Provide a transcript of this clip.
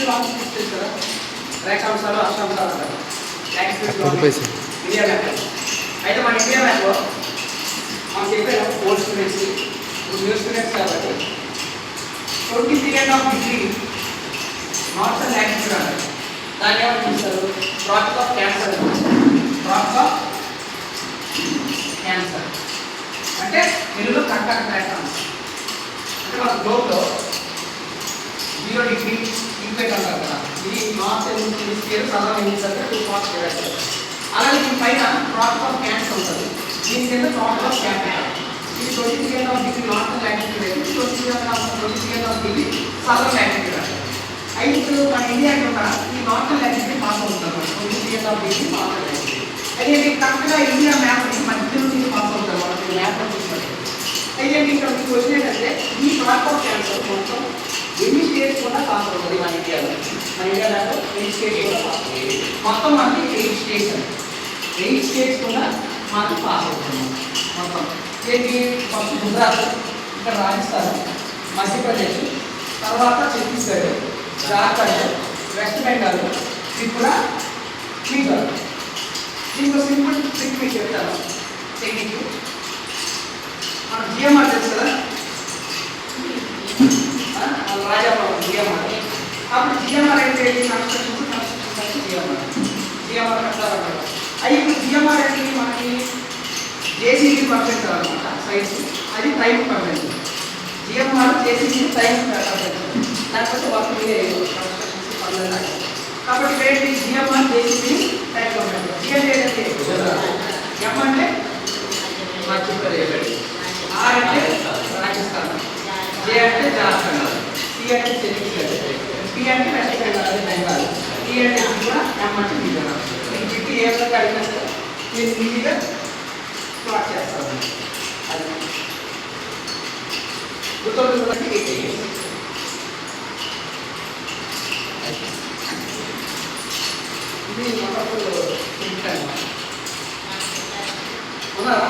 Logistics కదా, రేఖాంశాలు అక్షాంశాలు అంటారు. India map అయితే మన ఇండియా మ్యాప్లో మనం చెప్పాము ఓల్డ్ స్టూడెంట్స్, న్యూ స్టూడెంట్స్ కాబట్టి 23.5 నార్త్ అండ్ లాటిట్యూడ్ అంటారు. దాన్ని ఏమని పిలుస్తారు? Tropic of cancer. Tropic of cancer అంటే తెలుగులో కర్కాటక రేఖ అంటే మన గ్లోబ్లో 0 డిగ్రీ ఈక్వేట్ అంటారు కదా. ఇది north hemisphere, southern hemisphere 2 parts divide. అలాగే దీని పైన ట్రాపిక్ ఆఫ్ క్యాన్సర్ ఉంటుంది, దీని కింద ట్రాపిక్ ఆఫ్ క్యాన్సర్. ఇది 23.5 నార్త్ లాటిట్యూడ్ అయితే 23.5 సదర్న్ లాటిట్యూడ్ అంటారు. అయితే ఇప్పుడు మన ఇండియాకి ఉన్న ఈ నార్త్ లాటిట్యూడ్ పాస్ అవుతుంది 23.5 నార్త్ లాటిట్యూడ్. అయితే మీకు కరెక్ట్గా ఇండియా మ్యాప్ని మధ్య నుంచి పాస్ అవుతారు మనకి మ్యాప్లో చూసినట్టు. అయితే ఇక్కడ మీకు వచ్చినట్టయితే ఈ ట్రాపిక్ ఆఫ్ క్యాన్సర్ మొత్తం ఎన్ని స్టేట్స్ కూడా పాస్ అవుతుంది మన ఇండియాలో. మన ఇండియాలో ఎన్ని స్టేట్స్ కూడా పాస్ అవుతుంది. మొత్తం మనకి 8 స్టేట్స్ అండి. 8 స్టేట్స్ కూడా మనకు పాస్ అవుతుంది మొత్తం. ఏంటి? ఫస్ట్ గుజరాత్, ఇక్కడ రాజస్థాన్, మధ్యప్రదేశ్, తర్వాత ఛత్తీస్గఢ్, జార్ఖండ్, వెస్ట్ బెంగాల్, త్రిపుర, బీహార్. దీంట్లో సింపుల్ ట్రిక్ మీకు చెప్తాను టెక్నిక్. మన జిఎంఆర్ తెలుసు కదా, రాజాపురం జిఎంఆర్. అప్పుడు జిఎంఆర్ అంటే కన్స్ట్రక్షన్ జిఎంఆర్ కట్టాలంటారు. అవి ఇప్పుడు జిఎంఆర్ అంటే మనకి జేసీబీ పర్ఫెక్ట్ అనమాట సైన్స్, అది time perfect. GMR JCB time perfect, లేకపోతే వర్క్ మీదే కన్స్ట్రక్షన్స్ పర్లేదు. కాబట్టి ఏంటి? GMR JCB time perfect. G అంటే ఏంటంటే ఎం అంటే మధ్యప్రదేశ్, ఆర్ అంటే రాజస్థాన్, జే అంటే జార్ఖండ్, సి అంటే ఛత్తీస్గఢ్, పి అంటే వెస్ట్ బెంగాల్ అదే బెంగాల్, టీ అంటే కూడా, ఎం అంటే బీహార్. ఈ జిట్టి ఏ విధంగా అడిగినా సరే నేను ఈజీగా ప్లాట్ చేస్తాను. అది గుర్తుంటుంది. ఇది ఒకప్పుడు ఉన్నారా?